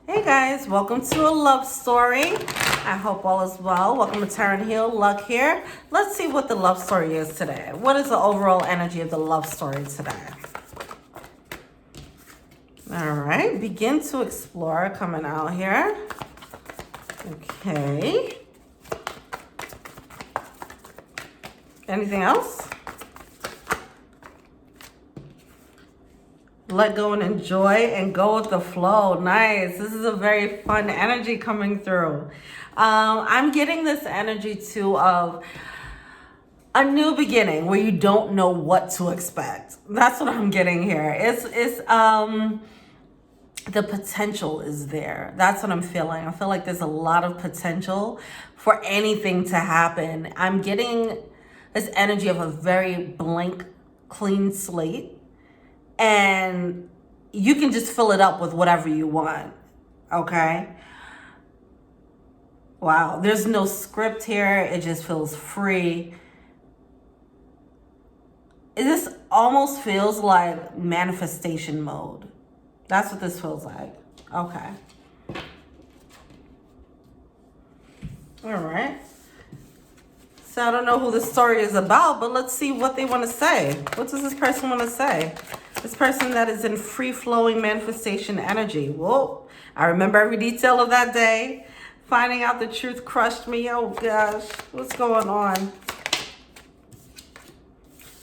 Hey guys, welcome to a love story. I hope all is well. Welcome to Tarot and Heal, Luck here. Let's see what the love story is today. What is the overall energy of the love story today? All right, begin to explore coming out here. Okay. Anything else? Let go and enjoy and go with the flow. Nice. This is a very fun energy coming through. I'm getting this energy too of a new beginning where you don't know what to expect. That's what I'm getting here. It's the potential is there. That's what I'm feeling. I feel like there's a lot of potential for anything to happen. I'm getting this energy of a very blank, clean slate. And you can just fill it up with whatever you want, okay? Wow, there's no script here. It just feels free. This almost feels like manifestation mode. That's what this feels like. Okay. All right. So I don't know who this story is about, but let's see what they want to say. What does this person want to say? This person that is in free-flowing manifestation energy. Whoa, I remember every detail of that day. Finding out the truth crushed me. Oh gosh, what's going on?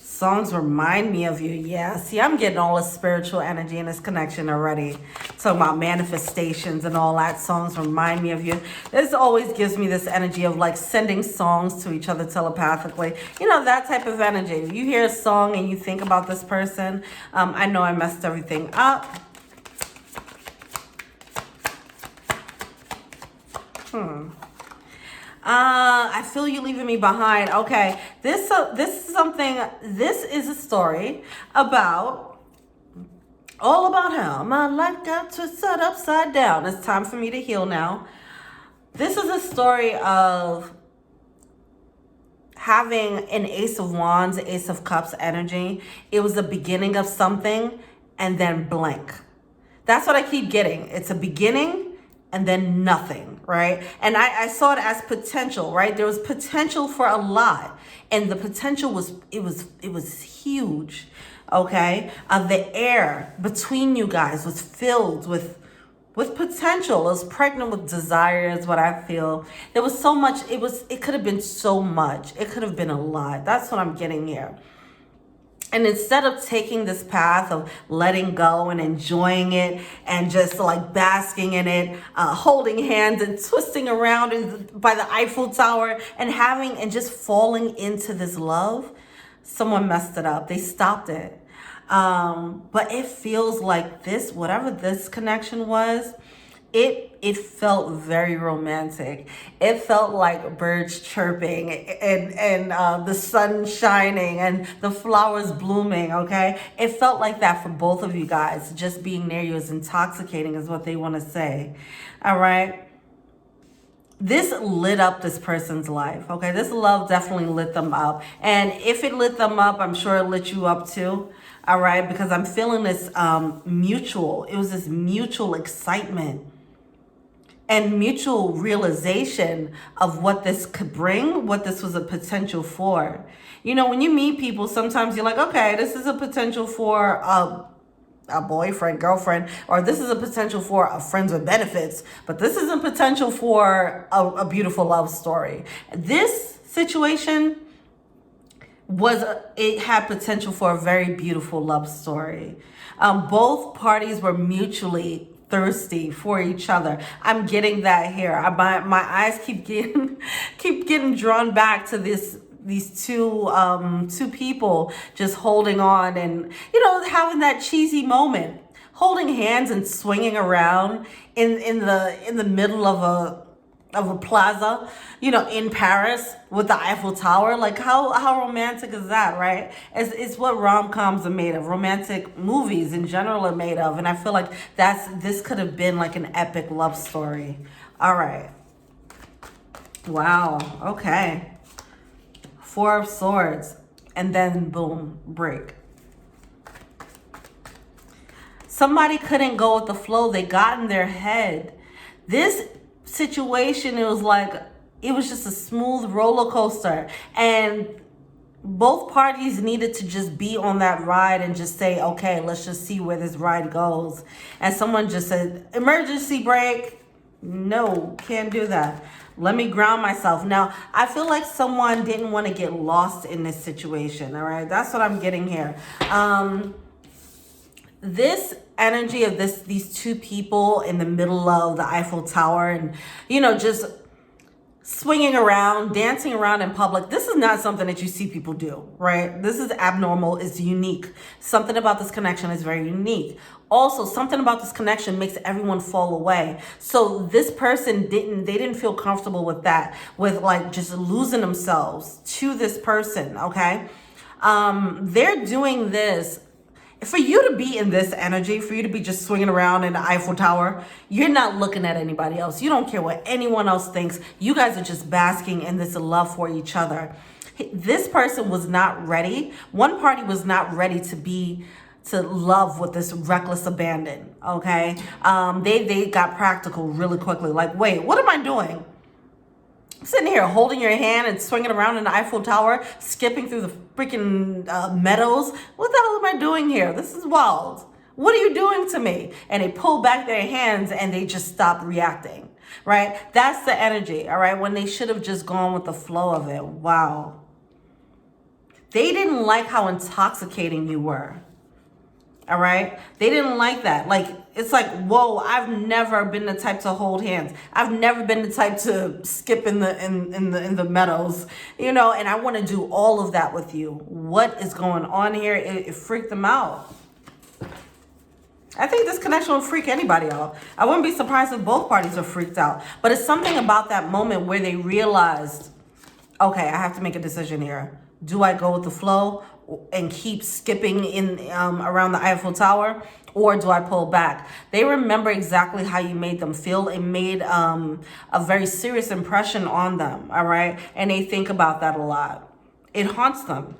Songs remind me of you. Yeah, see, I'm getting all this spiritual energy in this connection already. Talking about manifestations and all that. Songs remind me of you. This always gives me this energy of like sending songs to each other telepathically. You know, that type of energy. You hear a song and you think about this person. I know I messed everything up. I feel you leaving me behind. Okay, this is a story about all about how my life got twisted upside down. It's time for me to heal now. This is a story of having an Ace of Wands, Ace of Cups energy. It was the beginning of something and then blank. That's what I keep getting. It's a beginning and then nothing, right? And I saw it as potential, right? There was potential for a lot, and the potential was huge, okay? The air between you guys was filled with potential. It was pregnant with desire is what I feel. There was so much. It could have been so much. It could have been a lot. That's what I'm getting here. And instead of taking this path of letting go and enjoying it and just like basking in it, holding hands and twisting around by the Eiffel Tower and just falling into this love, someone messed it up. They stopped it. But it feels like this, whatever this connection was, it felt very romantic. It felt like birds chirping and the sun shining and the flowers blooming, okay? It felt like that for both of you guys. Just being near you is intoxicating is what they want to say, all right? This lit up this person's life, okay? This love definitely lit them up. And if it lit them up, I'm sure it lit you up too, all right? Because I'm feeling this it was this mutual excitement and mutual realization of what this could bring, what this was a potential for. You know, when you meet people, sometimes you're like, okay, this is a potential for a boyfriend, girlfriend, or this is a potential for a friends with benefits, but this isn't potential for a beautiful love story. This situation it had potential for a very beautiful love story. Both parties were mutually thirsty for each other. I'm getting that here. My eyes keep getting drawn back to these two people just holding on and, you know, having that cheesy moment, holding hands and swinging around in the middle of a plaza, you know, in Paris with the Eiffel Tower. Like how romantic is that, right? It's what rom-coms are made of. Romantic movies in general are made of. And I feel like this could have been like an epic love story. All right. Wow. Okay. Four of Swords. And then boom, break. Somebody couldn't go with the flow. They got in their head. This situation, it was just a smooth roller coaster. And both parties needed to just be on that ride and just say, okay, let's just see where this ride goes. And someone just said, emergency brake. No, can't do that. Let me ground myself. Now, I feel like someone didn't want to get lost in this situation, all right? That's what I'm getting here. This energy of these two people in the middle of the Eiffel Tower and, just swinging around, dancing around in public. This is not something that you see people do, right? This is abnormal. It's unique. Something about this connection is very unique. Also, something about this connection makes everyone fall away. So this person didn't feel comfortable with that, with just losing themselves to this person, okay? They're doing this. For you to be in this energy, for you to be just swinging around in the Eiffel Tower, you're not looking at anybody else. You don't care what anyone else thinks. You guys are just basking in this love for each other. This person was not ready. One party was not ready to love with this reckless abandon, okay? They got practical really quickly. Like, wait, what am I doing? Sitting here holding your hand and swinging around in the Eiffel Tower, skipping through the freaking meadows. What the hell am I doing here? This is wild. What are you doing to me? And they pull back their hands and they just stop reacting, right? That's the energy, all right? When they should have just gone with the flow of it. Wow. They didn't like how intoxicating you were. All right. They didn't like that. It's like, whoa, I've never been the type to hold hands. I've never been the type to skip in the meadows, and I want to do all of that with you. What is going on here? It freaked them out. I think this connection will freak anybody out. I wouldn't be surprised if both parties are freaked out. But it's something about that moment where they realized, okay, I have to make a decision here. Do I go with the flow and keep skipping in around the Eiffel Tower, or do I pull back? They remember exactly how you made them feel. It made a very serious impression on them, all right? And they think about that a lot. It haunts them.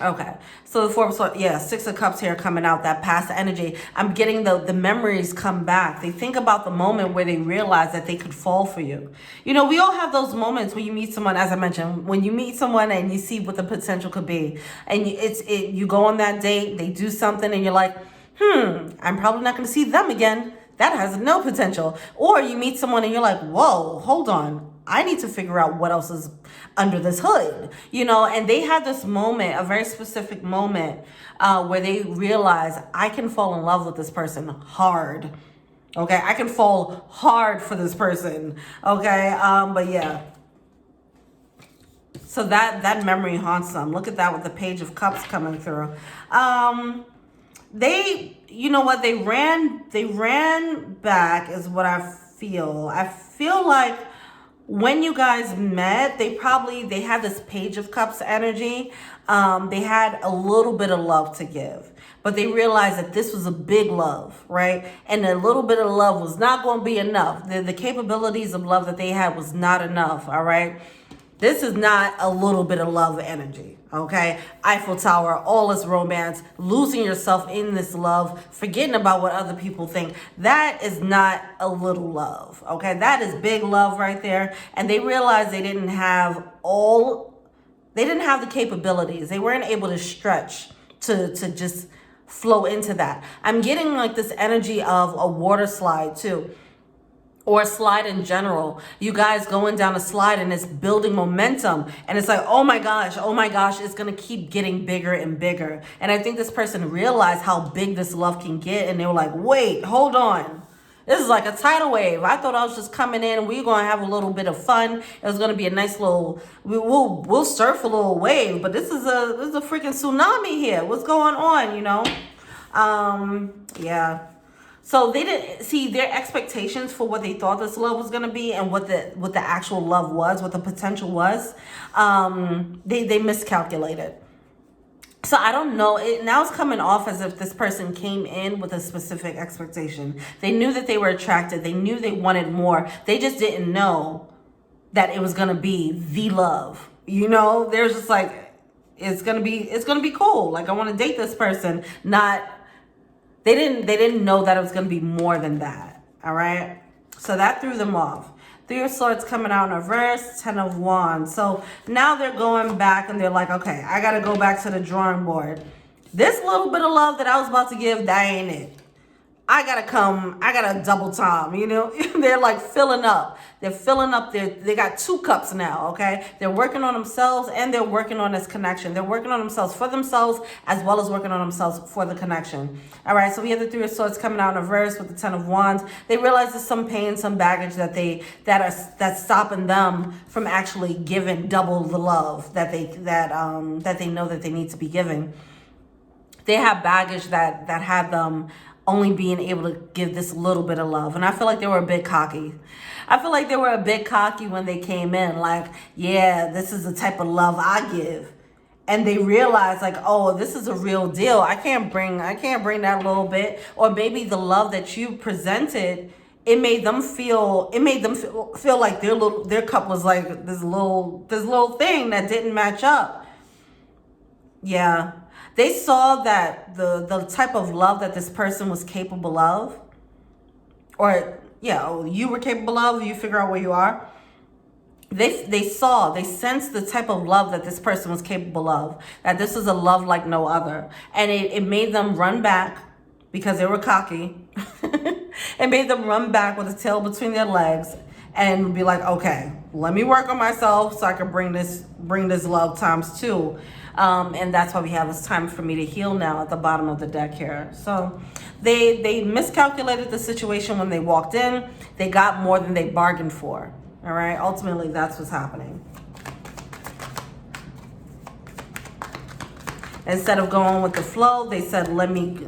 Okay, so the Four of Swords, yeah, Six of Cups here coming out, that past energy. I'm getting the memories come back. They think about the moment where they realize that they could fall for you. We all have those moments when you meet someone, as I mentioned, when you meet someone and you see what the potential could be. And you go on that date, they do something and you're like, I'm probably not going to see them again. That has no potential. Or you meet someone and you're like, whoa, hold on. I need to figure out what else is under this hood, and they had this moment, a very specific moment where they realized I can fall in love with this person hard. Okay. I can fall hard for this person. Okay. But yeah. So that memory haunts them. Look at that with the Page of Cups coming through. They ran back is what I feel. I feel like when you guys met, they had this Page of Cups energy. They had a little bit of love to give, but they realized that this was a big love, right? And a little bit of love was not going to be enough. The capabilities of love that they had was not enough, all right? This is not a little bit of love energy, okay? Eiffel Tower, all this romance, losing yourself in this love, forgetting about what other people think. That is not a little love, okay? That is big love right there. And they realized they didn't have the capabilities. They weren't able to stretch to just flow into that. I'm getting this energy of a water slide too. Or a slide in general. You guys going down a slide and it's building momentum. And it's like, oh my gosh, it's going to keep getting bigger and bigger. And I think this person realized how big this love can get. And they were like, wait, hold on. This is like a tidal wave. I thought I was just coming in and we were going to have a little bit of fun. It was going to be a nice little, we'll surf a little wave. But this is a freaking tsunami here. What's going on, Yeah. So they didn't see their expectations for what they thought this love was going to be and what the actual love was, what the potential was. They miscalculated. So I don't know. Now it's coming off as if this person came in with a specific expectation. They knew that they were attracted. They knew they wanted more. They just didn't know that it was going to be the love. They're just like, it's going to be cool. Like, I want to date this person. They didn't know that it was going to be more than that. All right. So that threw them off. Three of Swords coming out in reverse, 10 of Wands. So now they're going back and they're like, okay, I got to go back to the drawing board. This little bit of love that I was about to give, that ain't it. I gotta double time, you know? They're like filling up. They're filling up they got 2 cups now, okay? They're working on themselves and they're working on this connection. They're working on themselves for themselves as well as working on themselves for the connection. All right, so we have the Three of Swords coming out in reverse with the 10 of Wands. They realize there's some pain, some baggage that's stopping them from actually giving double the love that they know that they need to be giving. They have baggage that had them only being able to give this little bit of love. And I feel like they were a bit cocky. I feel like they were a bit cocky when they came in. Like, yeah, this is the type of love I give. And they realized like, oh, this is a real deal. I can't bring that little bit. Or maybe the love that you presented, it made them feel like their cup was like this little thing that didn't match up. Yeah. They saw that the type of love that this person was capable of, or yeah, you were capable of, you figure out where you are. They sensed the type of love that this person was capable of, that this is a love like no other. And it made them run back because they were cocky. It made them run back with a tail between their legs and be like, okay, let me work on myself so I can bring this love times 2. And that's why we have it's time for me to heal now at the bottom of the deck here. So they miscalculated the situation when they walked in. They got more than they bargained for. All right. Ultimately, that's what's happening. Instead of going with the flow, they said, let me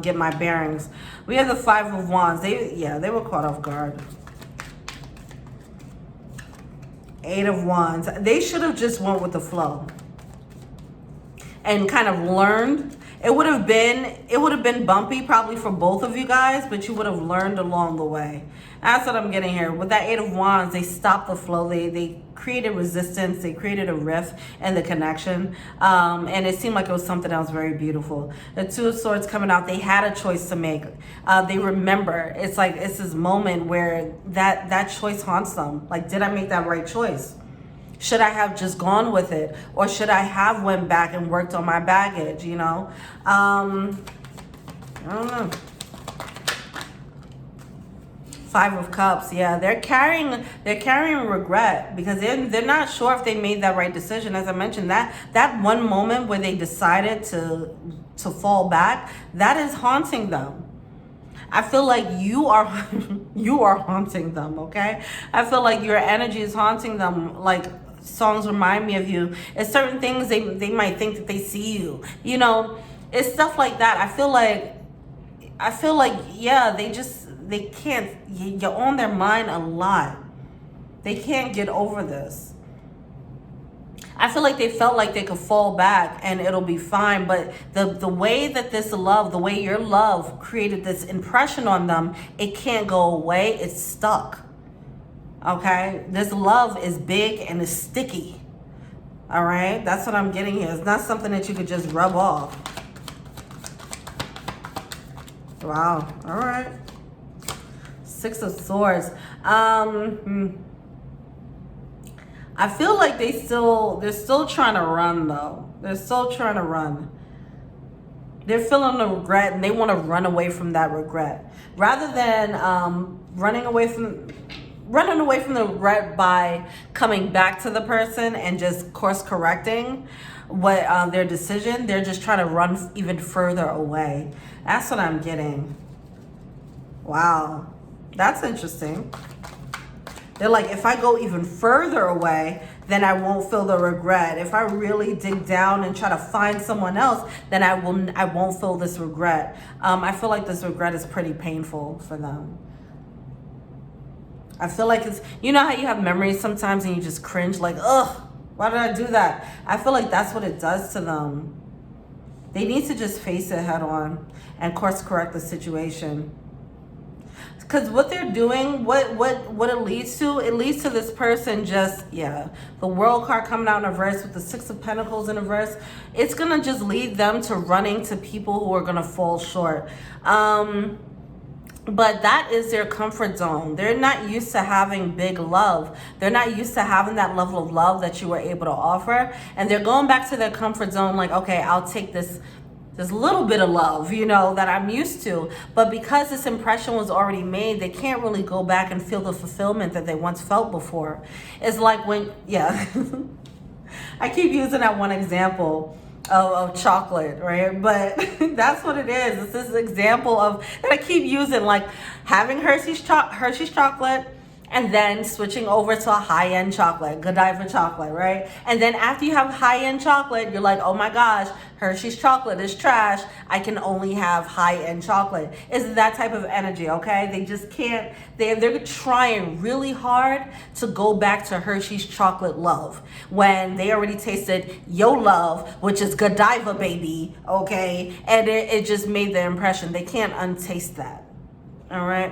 get my bearings. We have the 5 of Wands. They were caught off guard. 8 of Wands. They should have just went with the flow and kind of learned. It would have been bumpy probably for both of you guys, but you would have learned along the way. That's what I'm getting here. With that 8 of Wands, they stopped the flow. They created resistance. They created a rift in the connection. And it seemed like it was something else very beautiful. The 2 of Swords coming out, they had a choice to make. They remember. It's like it's this moment where that choice haunts them. Like, did I make that right choice? Should I have just gone with it? Or should I have went back and worked on my baggage, you know? I don't know. 5 of Cups, yeah, they're carrying regret because they're not sure if they made that right decision. As I mentioned, that one moment where they decided to fall back, that is haunting them. I feel like you are haunting them, okay? I feel like your energy is haunting them. Like, songs remind me of you. It's certain things they might think that they see you. You know, it's stuff like that. I feel like yeah, they can't, you're on their mind a lot. They can't get over this. I feel like they felt like they could fall back and it'll be fine. But the way that this love, the way your love created this impression on them, it can't go away. It's stuck. Okay? This love is big and it's sticky. All right? That's what I'm getting here. It's not something that you could just rub off. Wow. All right. 6 of Swords. I feel like they're still trying to run though. They're still trying to run. They're feeling the regret and they want to run away from that regret. Rather than running away from the regret by coming back to the person and just course correcting what their decision, they're just trying to run even further away. That's what I'm getting. Wow. That's interesting. They're like, if I go even further away, then I won't feel the regret. If I really dig down and try to find someone else, then I won't feel this regret. I feel like this regret is pretty painful for them. I feel like it's, you know how you have memories sometimes and you just cringe like, ugh, why did I do that? I feel like that's what it does to them. They need to just face it head on and course correct the situation. Because what they're doing, what it leads to this person just, yeah, the World card coming out in reverse with the Six of Pentacles in reverse, it's going to just lead them to running to people who are going to fall short. But that is their comfort zone. They're not used to having big love. They're not used to having that level of love that you were able to offer. And they're going back to their comfort zone like, okay, I'll take this little bit of love, you know, that I'm used to. But because this impression was already made, they can't really go back and feel the fulfillment that they once felt before. It's like when, yeah, I keep using that one example of chocolate, right? But that's what it is. It's this example of that I keep using, like having Hershey's chocolate and then switching over to a high-end chocolate, Godiva chocolate, right? And then after you have high-end chocolate, you're like, oh my gosh, Hershey's chocolate is trash. I can only have high-end chocolate. It's that type of energy, okay? They just can't, they're trying really hard to go back to Hershey's chocolate love when they already tasted Yo Love, which is Godiva, baby, okay? And it just made the impression. They can't untaste that, all right?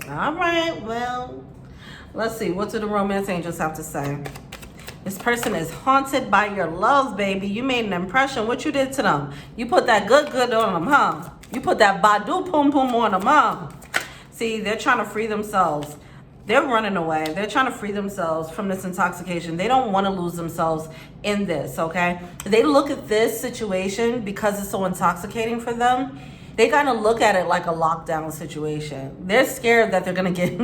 All right, well, let's see. What do the romance angels have to say? This person is haunted by your love, baby. You made an impression. What you did to them? You put that good on them, huh? You put that Badu pum pum on them, huh? See, they're trying to free themselves. They're running away. They're trying to free themselves from this intoxication. They don't want to lose themselves in this, okay? They look at this situation because it's so intoxicating for them. They kind of look at it like a lockdown situation. They're scared that they're going to get...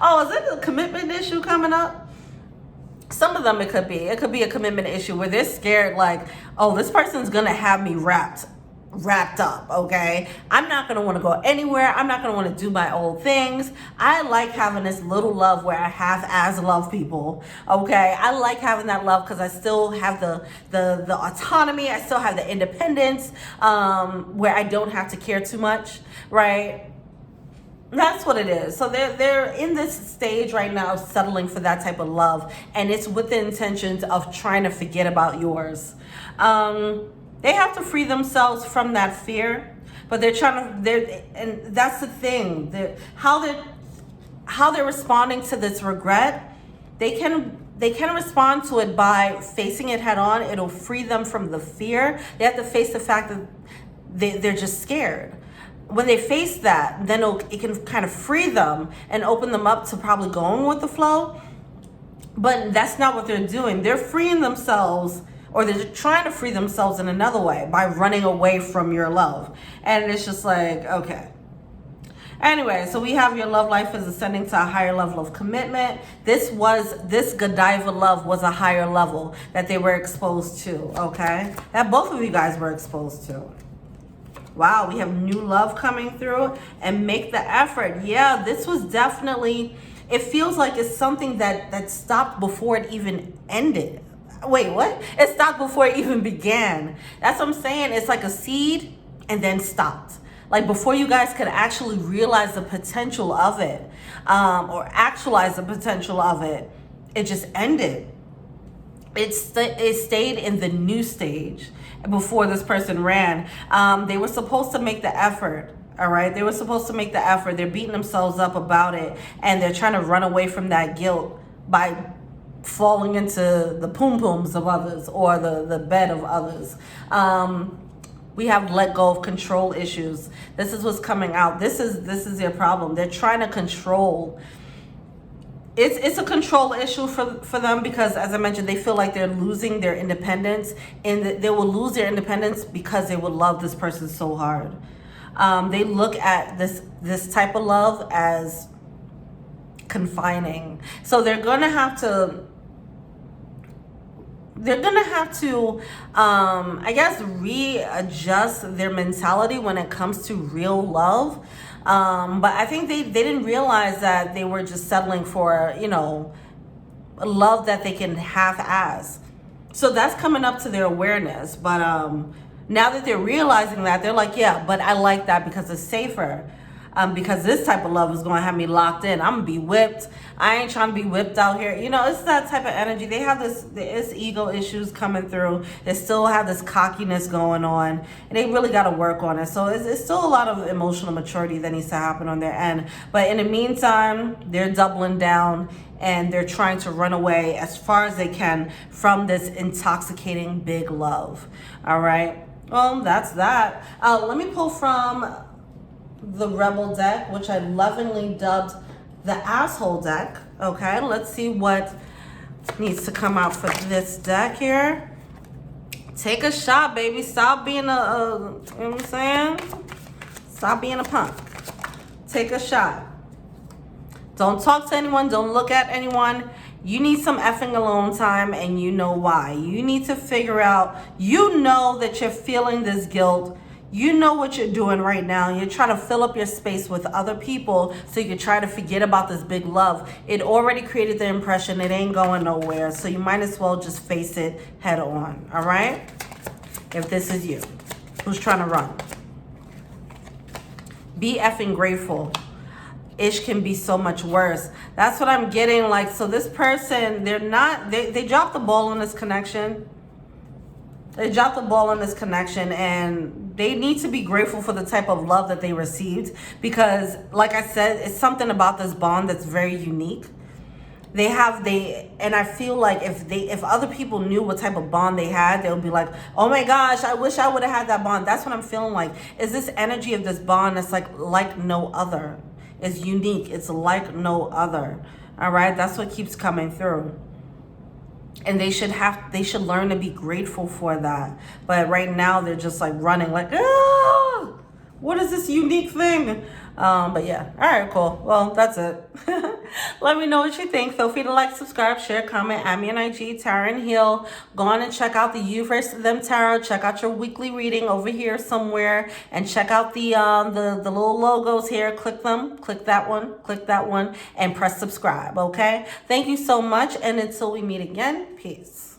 Oh, is it a commitment issue coming up? Some of them it could be. It could be a commitment issue where they're scared like, oh, this person's going to have me wrapped up, okay? I'm not going to want to go anywhere. I'm not going to want to do my old things. I like having this little love where I half-ass love people, okay? I like having that love because I still have the autonomy. I still have the independence where I don't have to care too much, right? That's what it is. So they're in this stage right now of settling for that type of love, and it's with the intentions of trying to forget about yours. They have to free themselves from that fear, but they're trying to, and that's the thing, how they're responding to this regret. They can respond to it by facing it head on. It'll free them from the fear. They have to face the fact that they're just scared. When they face that, then it can kind of free them and open them up to probably going with the flow. But that's not what they're doing. They're freeing themselves, or they're trying to free themselves in another way by running away from your love. And it's just like, okay. Anyway, so we have your love life is ascending to a higher level of commitment. This Godiva love was a higher level that they were exposed to, okay? That both of you guys were exposed to. Wow, we have new love coming through, and make the effort. Yeah, this was definitely, it feels like it's something that stopped before it even ended. Wait, what? It stopped before it even began. That's what I'm saying. It's like a seed and then stopped. Like before you guys could actually realize the potential of it, or actualize the potential of it, it just ended. It stayed in the new stage before this person ran. They were supposed to make the effort. All right, they were supposed to make the effort. They're beating themselves up about it, and they're trying to run away from that guilt by falling into the pum-pums of others or the bed of others. We have let go of control issues. This is what's coming out. This is their problem. They're trying to control. It's a control issue for them because, as I mentioned, they feel like they're losing their independence, and they will lose their independence because they will love this person so hard. They look at this type of love as confining. So they're gonna have to I guess readjust their mentality when it comes to real love. But I think they didn't realize that they were just settling for, you know, love that they can half-ass. So that's coming up to their awareness. But now that they're realizing that, they're like, yeah, but I like that because it's safer. because this type of love is going to have me locked in. I'm going to be whipped. I ain't trying to be whipped out here. You know, it's that type of energy. They have it's ego issues coming through. They still have this cockiness going on, and they really got to work on it. So it's still a lot of emotional maturity that needs to happen on their end. But in the meantime, they're doubling down, and they're trying to run away as far as they can from this intoxicating big love. All right. Well, that's that. Let me pull from the Rebel deck, which I lovingly dubbed the asshole deck. Okay, let's see what needs to come out for this deck here. Take a shot, baby. Stop being you know what I'm saying? Stop being a punk. Take a shot. Don't talk to anyone. Don't look at anyone. You need some effing alone time, and you know why. You need to figure out, you know that you're feeling this guilt. You know what you're doing right now. You're trying to fill up your space with other people so you can try to forget about this big love. It already created the impression it ain't going nowhere. So you might as well just face it head on, all right? If this is you, who's trying to run. Be effing grateful. Ish can be so much worse. That's what I'm getting. Like, so this person, they dropped the ball on this connection. They dropped the ball on this connection, and they need to be grateful for the type of love that they received, because like I said, it's something about this bond that's very unique. And I feel like if other people knew what type of bond they had, they would be like, oh my gosh, I wish I would have had that bond. That's what I'm feeling like. Is this energy of this bond that's like no other. It's unique. It's like no other. All right. That's what keeps coming through. And they should learn to be grateful for that. But right now they're just like running like, ah, what is this unique thing? But yeah. All right, cool. Well, that's it. Let me know what you think. Feel free to like, subscribe, share, comment, add me on IG, Tarot and Heal. Go on and check out the You versus Them Tarot. Check out your weekly reading over here somewhere, and check out the little logos here. Click them. Click that one, and press subscribe. Okay. Thank you so much, and until we meet again, peace.